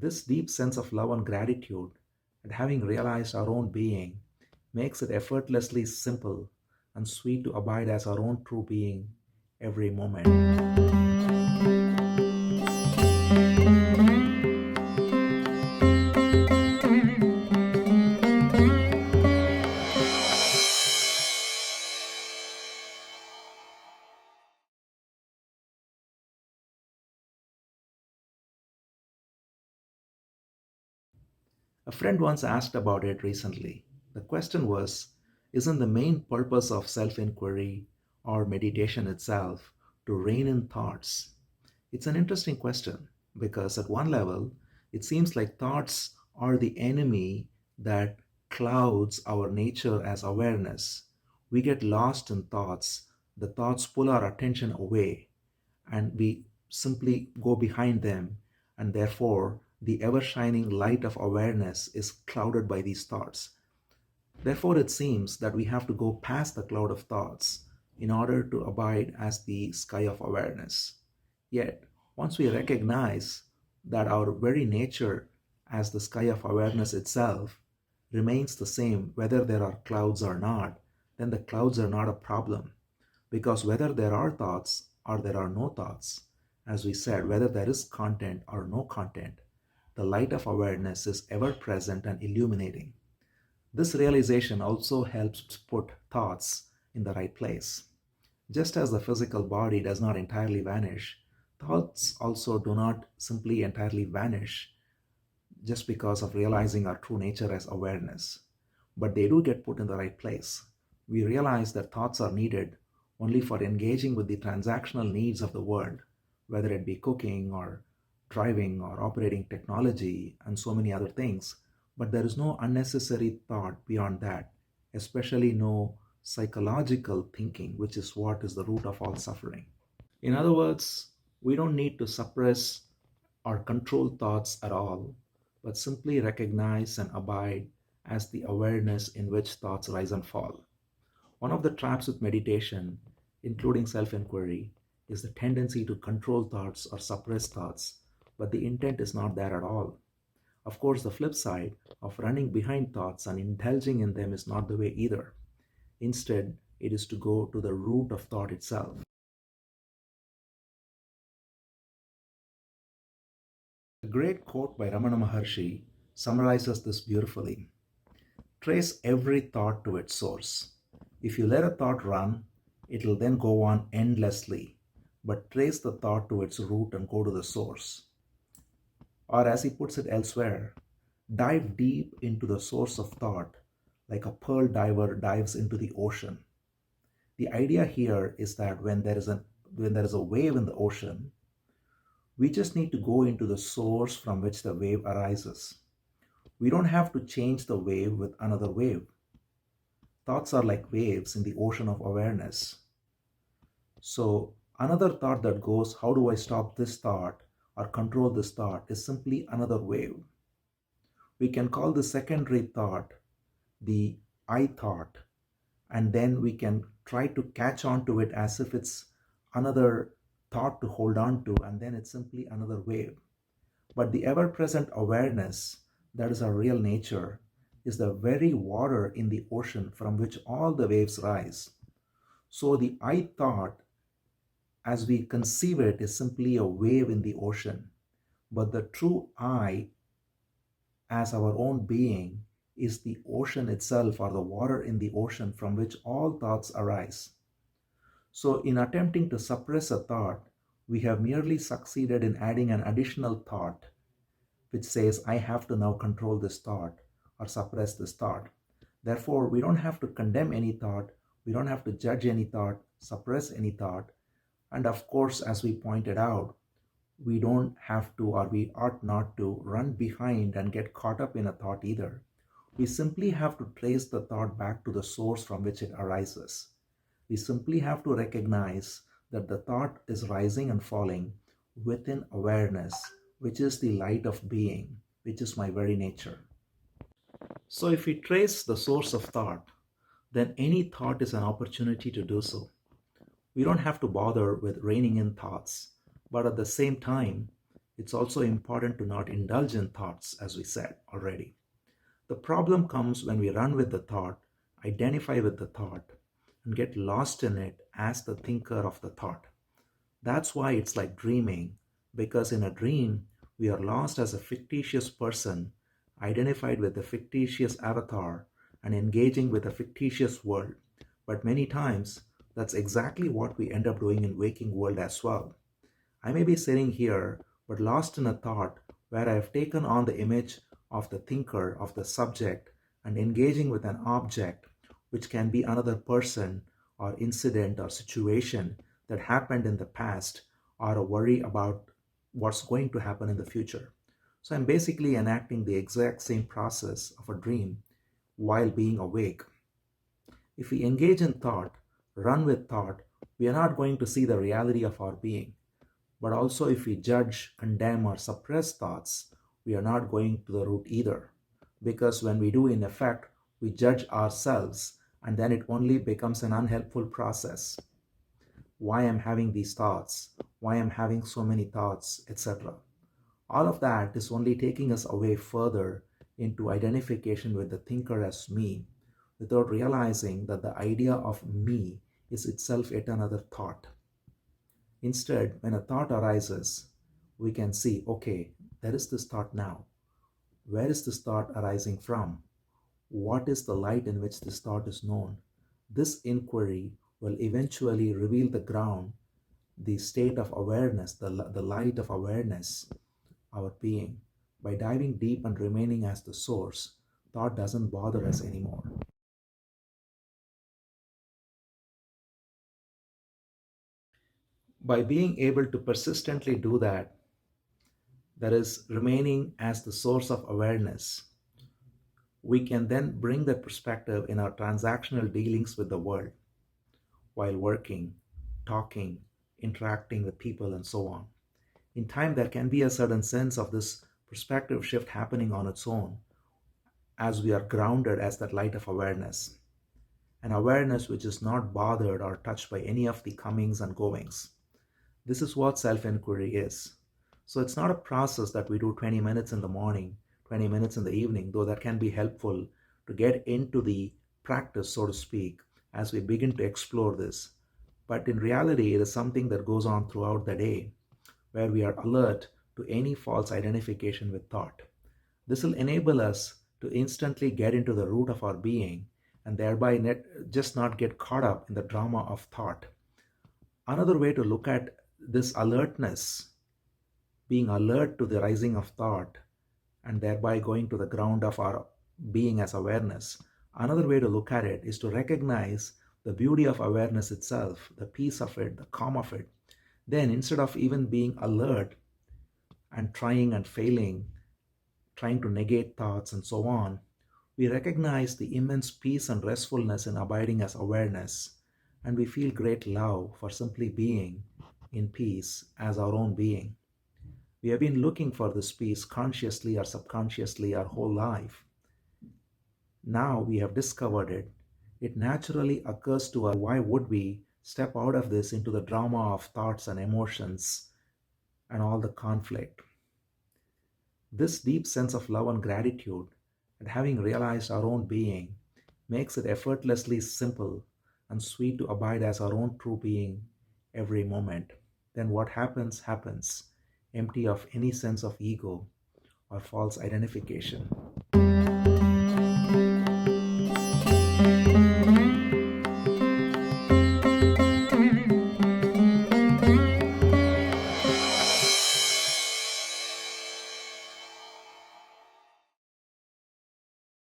This deep sense of love and gratitude at having realized our own being makes it effortlessly simple and sweet to abide as our own true being every moment. A friend once asked about it recently. The question was, isn't the main purpose of self inquiry or meditation itself to rein in thoughts? It's an interesting question because, at one level, it seems like thoughts are the enemy that clouds our nature as awareness. We get lost in thoughts, the thoughts pull our attention away, and we simply go behind them, and therefore the ever shining light of awareness is clouded by these thoughts. Therefore, it seems that we have to go past the cloud of thoughts in order to abide as the sky of awareness. Yet, once we recognize that our very nature as the sky of awareness itself remains the same whether there are clouds or not, then the clouds are not a problem. Because whether there are thoughts or there are no thoughts, as we said, whether there is content or no content, the light of awareness is ever present and illuminating. This realization also helps put thoughts in the right place. Just as the physical body does not entirely vanish, thoughts also do not simply entirely vanish just because of realizing our true nature as awareness. But they do get put in the right place. We realize that thoughts are needed only for engaging with the transactional needs of the world, whether it be cooking or driving or operating technology and so many other things. But there is no unnecessary thought beyond that, especially no psychological thinking, which is what is the root of all suffering. In other words, we don't need to suppress or control thoughts at all, but simply recognize and abide as the awareness in which thoughts rise and fall. One of the traps with meditation, including self inquiry, is the tendency to control thoughts or suppress thoughts, but the intent is not there at all. Of course, the flip side of running behind thoughts and indulging in them is not the way either. Instead, it is to go to the root of thought itself. A great quote by Ramana Maharshi summarizes this beautifully. Trace every thought to its source. If you let a thought run, it will then go on endlessly. But trace the thought to its root and go to the source. Or, as he puts it elsewhere, dive deep into the source of thought like a pearl diver dives into the ocean. The idea here is that when there is a wave in the ocean, we just need to go into the source from which the wave arises. We don't have to change the wave with another wave. Thoughts are like waves in the ocean of awareness. So, another thought that goes, how do I stop this thought or control this thought, is simply another wave. We can call the secondary thought the I thought, and then we can try to catch on to it as if it's another thought to hold on to, and then it's simply another wave. But the ever present awareness, that is our real nature, is the very water in the ocean from which all the waves rise. So the I thought, as we conceive it, is simply a wave in the ocean. But the true I, as our own being, is the ocean itself, or the water in the ocean from which all thoughts arise. So, in attempting to suppress a thought, we have merely succeeded in adding an additional thought which says, I have to now control this thought or suppress this thought. Therefore, we don't have to condemn any thought, we don't have to judge any thought, suppress any thought. And of course, as we pointed out, we don't have to, or we ought not to, run behind and get caught up in a thought either. We simply have to trace the thought back to the source from which it arises. We simply have to recognize that the thought is rising and falling within awareness, which is the light of being, which is my very nature. So, if we trace the source of thought, then any thought is an opportunity to do so. We don't have to bother with reining in thoughts, but at the same time, It's also important to not indulge in thoughts, as we said already. The problem comes when we run with the thought, identify with the thought, and get lost in it as the thinker of the thought. That's why it's like dreaming, because in a dream, we are lost as a fictitious person, identified with a fictitious avatar, and engaging with a fictitious world. But many times, that's exactly what we end up doing in waking world as well. I may be sitting here, but lost in a thought where I have taken on the image of the thinker, of the subject, and engaging with an object, which can be another person or incident or situation that happened in the past, or a worry about what's going to happen in the future. So I'm basically enacting the exact same process of a dream while being awake. If we engage in thought, run with thought, we are not going to see the reality of our being. But also, if we judge, condemn, or suppress thoughts, we are not going to the root either. Because when we do, in effect, we judge ourselves, and then it only becomes an unhelpful process. Why I'm having these thoughts, why I'm having so many thoughts, etc. All of that is only taking us away further into identification with the thinker as me, without realizing that the idea of me is itself yet another thought. Instead, when a thought arises, we can see, okay, there is this thought now. Where is this thought arising from? What is the light in which this thought is known? This inquiry will eventually reveal the ground, the state of awareness, the light of awareness, our being. By diving deep and remaining as the source, thought doesn't bother us anymore. By being able to persistently do that, that is, remaining as the source of awareness, we can then bring that perspective in our transactional dealings with the world while working, talking, interacting with people, and so on. In time, there can be a certain sense of this perspective shift happening on its own as we are grounded as that light of awareness, an awareness which is not bothered or touched by any of the comings and goings. This is what self inquiry is. So it's not a process that we do 20 minutes in the morning, 20 minutes in the evening, though that can be helpful to get into the practice, so to speak, as we begin to explore this. But in reality, it is something that goes on throughout the day where we are alert to any false identification with thought. This will enable us to instantly get into the root of our being and thereby just not get caught up in the drama of thought. Another way to look at this alertness, being alert to the rising of thought and thereby going to the ground of our being as awareness. Another way to look at it is to recognize the beauty of awareness itself, the peace of it, the calm of it. Then instead of even being alert and trying and failing, trying to negate thoughts and so on, we recognize the immense peace and restfulness in abiding as awareness, and we feel great love for simply being in peace as our own being. We have been looking for this peace consciously or subconsciously our whole life. Now we have discovered it. It naturally occurs to us, why would we step out of this into the drama of thoughts and emotions and all the conflict? This deep sense of love and gratitude and having realized our own being makes it effortlessly simple and sweet to abide as our own true being every moment. Then what happens, happens, empty of any sense of ego or false identification.